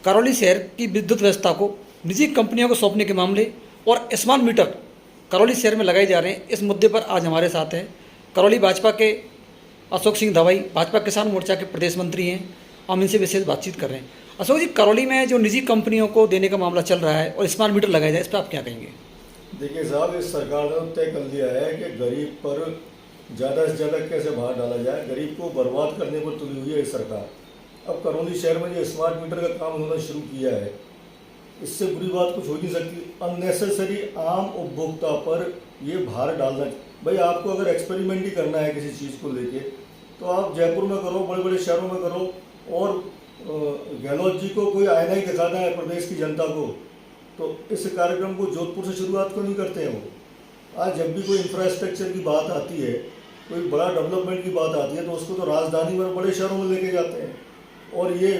करौली शहर की विद्युत व्यवस्था को निजी कंपनियों को सौंपने के मामले और स्मार्ट मीटर करौली शहर में लगाए जा रहे हैं, इस मुद्दे पर आज हमारे साथ हैं करौली भाजपा के अशोक सिंह दवाई, भाजपा किसान मोर्चा के प्रदेश मंत्री हैं। हम इनसे विशेष बातचीत कर रहे हैं। अशोक जी, करौली में जो निजी कंपनियों को देने का मामला चल रहा है और स्मार्ट मीटर लगाया जाए, इस पर आप क्या कहेंगे? देखिए साहब, इस सरकार ने तय कर लिया है कि गरीब पर ज़्यादा से ज़्यादा कैसे भार डाला जाए। गरीब को बर्बाद करने पर तुली हुई है इस सरकार। अब करौली शहर में जो स्मार्ट मीटर का काम उन्होंने शुरू किया है, इससे बुरी बात कुछ हो नहीं सकती। अननेसेसरी आम उपभोक्ता पर ये भार डालना, भाई आपको अगर एक्सपेरिमेंट ही करना है किसी चीज़ को लेके तो आप जयपुर में करो, बड़े बड़े शहरों में करो। और गहलोत जी को कोई आईना ही दिखाना है प्रदेश की जनता को, तो इस कार्यक्रम को जोधपुर से शुरुआत क्यों नहीं करते हैं वो? आज जब भी कोई इंफ्रास्ट्रक्चर की बात आती है, कोई बड़ा डेवलपमेंट की बात आती है, तो उसको तो राजधानी में बड़े शहरों में लेके जाते हैं। और ये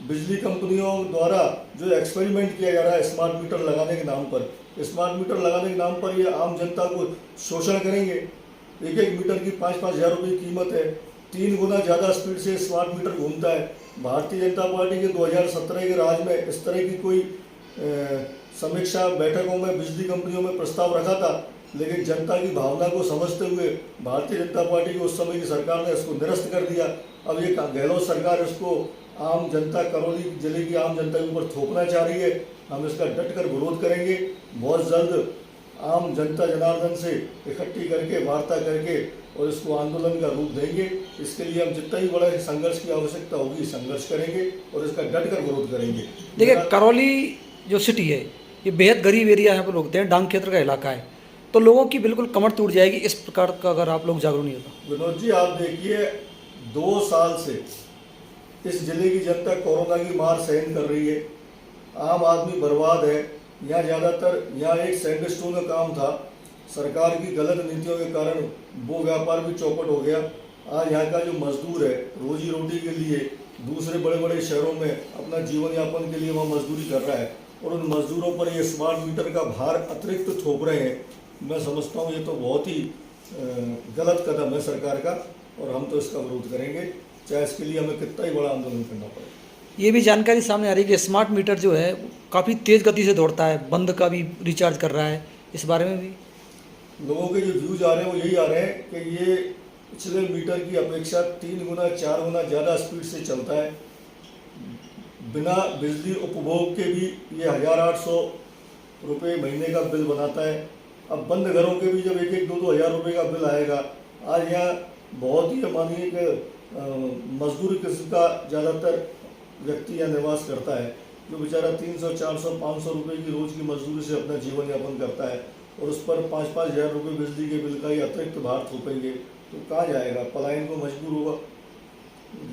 बिजली कंपनियों द्वारा जो एक्सपेरिमेंट किया जा रहा है स्मार्ट मीटर लगाने के नाम पर, स्मार्ट मीटर लगाने के नाम पर ये आम जनता को शोषण करेंगे। एक एक मीटर की 5-5 हज़ार रुपये की कीमत है। 3 गुना ज़्यादा स्पीड से स्मार्ट मीटर घूमता है। भारतीय जनता पार्टी के 2017 के राज में इस तरह की कोई समीक्षा बैठकों में बिजली कंपनियों में प्रस्ताव रखा था, लेकिन जनता की भावना को समझते हुए भारतीय जनता पार्टी की उस समय की सरकार ने इसको निरस्त कर दिया। अब ये गहलोत सरकार इसको आम जनता, करौली जिले की आम जनता के ऊपर थोपना चाह रही है। हम इसका डटकर विरोध करेंगे। बहुत जल्द आम जनता जनार्दन से इकट्ठी करके, वार्ता करके और इसको आंदोलन का रूप देंगे। इसके लिए हम जितना ही बड़ा संघर्ष की आवश्यकता होगी संघर्ष करेंगे और इसका डटकर विरोध करेंगे। देखिए, करौली जो सिटी है ये बेहद गरीब एरिया है, पर लोग हैं, डांग क्षेत्र का इलाका है, तो लोगों की बिल्कुल कमर टूट जाएगी इस प्रकार का अगर आप लोग जागरूक नहीं होता। विनोद जी, आप देखिए 2 साल से इस जिले की जनता कोरोना की मार सहन कर रही है। आम आदमी बर्बाद है। यहाँ ज़्यादातर यहाँ एक सैंडस्टोन का काम था, सरकार की गलत नीतियों के कारण वो व्यापार भी चौपट हो गया। आज यहाँ का जो मजदूर है रोजी रोटी के लिए दूसरे बड़े बड़े शहरों में अपना जीवन यापन के लिए वहाँ मजदूरी कर रहा है, और उन मजदूरों पर ये स्मार्ट मीटर का भार अतिरिक्त थोप रहे हैं। मैं समझता हूँ ये तो बहुत ही गलत कदम है सरकार का, और हम तो इसका विरोध करेंगे, चाहे इसके लिए हमें कितना ही बड़ा आंदोलन करना पड़े। ये भी जानकारी सामने आ रही है कि स्मार्ट मीटर जो है काफ़ी तेज़ गति से दौड़ता है, बंद का भी रिचार्ज कर रहा है, इस बारे में भी लोगों के जो व्यूज आ रहे हैं वो यही आ रहे हैं कि ये पिछले मीटर की अपेक्षा 3 गुना 4 गुना ज़्यादा स्पीड से चलता है। बिना बिजली उपभोग के भी ये 1800 रुपये महीने का बिल बनाता है। अब बंद घरों के भी जब 1-1, 2-2 हज़ार रुपये का बिल आएगा। आज यहाँ बहुत ही मानिए कि मजदूरी किस्म का ज़्यादातर व्यक्ति यहाँ निवास करता है, जो बेचारा 300, 400, 500 रुपये की रोज़ की मजदूरी से अपना जीवन यापन करता है, और उस पर 5-5 हज़ार रुपये बिजली के बिल का ही अतिरिक्त भार थोपेंगे तो कहाँ जाएगा? पलायन को मजबूर होगा।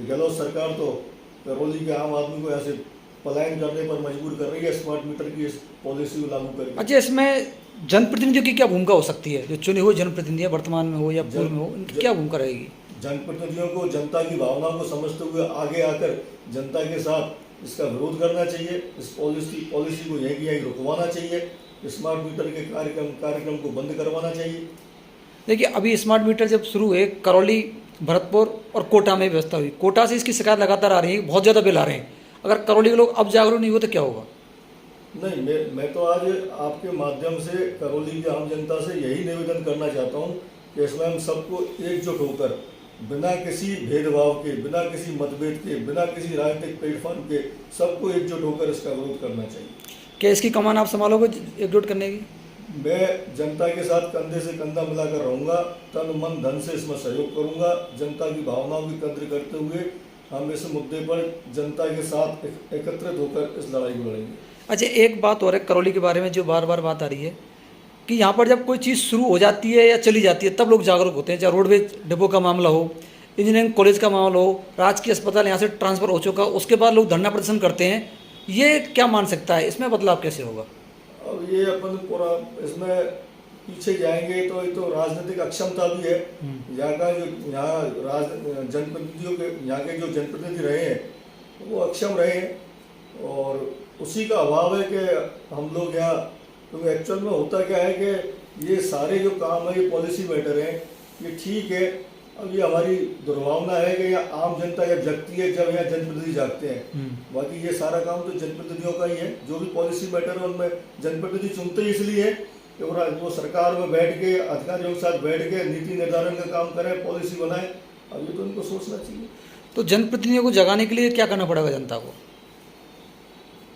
गहलोत सरकार तो करौली के आम आदमी को यहाँ से पलायन करने पर मजबूर कर रही है स्मार्ट मीटर की इस पॉलिसी को लागू करके। अच्छा, इसमें जनप्रतिनिधियों की क्या भूमिका हो सकती है? जो चुने हुए जनप्रतिनिधि वर्तमान में हो या पूर्व में हो, उनकी क्या भूमिका रहेगी? जनप्रतिनिधियों को जनता की भावनाओं को समझते हुए आगे आकर जनता के साथ इसका विरोध करना चाहिए। इस पॉलिसी को यहीं की यहीं रुकवाना चाहिए। स्मार्ट मीटर के कार्यक्रम को बंद करवाना चाहिए। देखिए, अभी स्मार्ट मीटर जब शुरू हुए, करौली, भरतपुर और कोटा में व्यवस्था हुई। कोटा से इसकी शिकायत लगातार आ रही है, बहुत ज़्यादा बिल आ रहे हैं। अगर करौली के लोग अब जागरूक नहीं हुए तो क्या होगा? नहीं, मैं तो आज आपके माध्यम से करौली की आम जनता से यही निवेदन करना चाहता हूँ कि इसमें हम सबको एकजुट होकर, बिना किसी भेदभाव के, बिना किसी मतभेद के, बिना किसी राजनीतिक प्लेटफॉर्म के, सबको एकजुट होकर इसका विरोध करना चाहिए। क्या इसकी कमान आप संभालोगे एकजुट करने की? मैं जनता के साथ कंधे से कंधा मिलाकर रहूँगा, तन मन धन से इसमें सहयोग करूँगा। जनता की भावनाओं की कद्र करते हुए हम इस मुद्दे पर जनता के साथ एकत्रित होकर इस लड़ाई को लड़ेंगे। अच्छा, एक बात और है करौली के बारे में जो बार बार बात आ रही है कि यहाँ पर जब कोई चीज़ शुरू हो जाती है या चली जाती है तब लोग जागरूक होते हैं। चाहे रोडवेज डिपो का मामला हो, इंजीनियरिंग कॉलेज का मामला हो, राजकीय अस्पताल यहाँ से ट्रांसफ़र हो चुका, उसके बाद लोग धरना प्रदर्शन करते हैं। ये क्या मान सकता है? इसमें बदलाव कैसे होगा? अब ये अपन पूरा इसमें पीछे जाएंगे तो ये तो राजनीतिक अक्षमता भी है। यहाँ का जो जनप्रतिनिधियों के यहाँ के जो जनप्रतिनिधि रहे हैं वो अक्षम रहे हैं, और उसी का अभाव है कि हम लोग यहाँ, क्योंकि एक्चुअल में होता क्या है कि ये सारे जो काम है ये पॉलिसी मैटर है। ये ठीक है, अब ये हमारी दुर्भावना है कि यहाँ आम जनता जब जगती है, जब यहाँ जनप्रतिनिधि जागते हैं। बाकी ये सारा काम तो जनप्रतिनिधियों का ही है। जो भी पॉलिसी मैटर है उनमें जनप्रतिनिधि चुनते ही इसलिए है कि वो सरकार में बैठ के अधिकारियों के साथ बैठ के नीति निर्धारण का काम करें, पॉलिसी बनाएं। अब ये तो उनको सोचना चाहिए। तो जनप्रतिनिधियों को जगाने के लिए क्या करना पड़ेगा जनता को?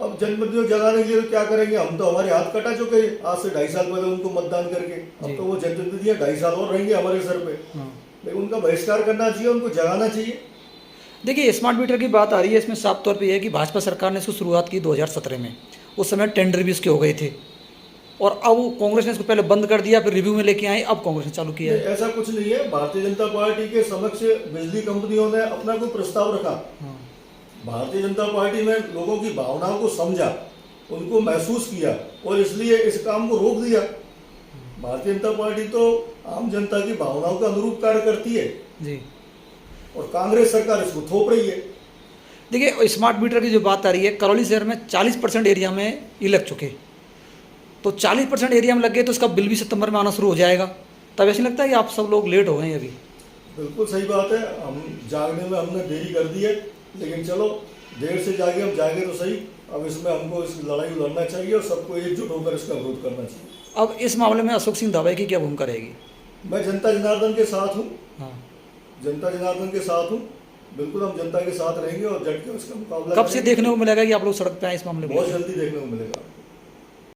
अब जनप्रतिनिधियों जगाने के लिए तो क्या करेंगे, हम तो हमारे हाथ कटा चुके हैं आज से 2.5 साल पहले उनको मतदान करके। अब तो वो जनप्रतिनिधि 2.5 साल और रहेंगे हमारे सर पे। लेकिन उनका बहिष्कार करना चाहिए, उनको जगाना चाहिए। देखिए, स्मार्ट मीटर की बात आ रही है, इसमें साफ तौर पे यह है कि भाजपा सरकार ने इसको शुरुआत की 2017 में। उस समय टेंडर भी इसके हो गए थे और अब कांग्रेस ने इसको पहले बंद कर दिया, फिर रिव्यू में लेके आए, अब कांग्रेस ने चालू किया है। ऐसा कुछ नहीं है। भारतीय जनता पार्टी के समक्ष बिजली कंपनियों ने अपना कोई प्रस्ताव रखा। भारतीय जनता पार्टी ने लोगों की भावनाओं को समझा, उनको महसूस किया और इसलिए इस काम को रोक दिया। भारतीय जनता पार्टी तो आम जनता की भावनाओं के अनुरूप कार्य करती है जी, और कांग्रेस सरकार इसको थोप रही है। देखिए, स्मार्ट मीटर की जो बात आ रही है, करौली शहर में 40% एरिया में ये लग चुके, तो 40% एरिया में लग गए तो इसका बिल भी सितंबर में आना शुरू हो जाएगा। तब ऐसा लगता है कि आप सब लोग लेट हो गए हैं अभी। बिल्कुल सही बात है, हम जागने में हमने देरी कर दी है, लेकिन चलो देर से जागे, हम जागे तो सही। अब इसमें हमको इस लड़ाई लड़ना चाहिए और सबको एकजुट होकर इसका विरोध करना चाहिए। अब इस मामले में अशोक सिंह दवाई की क्या भूमिका रहेगी? मैं जनता जनार्दन के साथ हूँ। हाँ, जनता जनार्दन के साथ हूँ, बिल्कुल हम जनता के साथ रहेंगे और डट के उसका मुकाबला कब से देखने को मिलेगा कि आप लोग सड़क पे आए इस मामले में? बहुत जल्दी देखने को मिलेगा।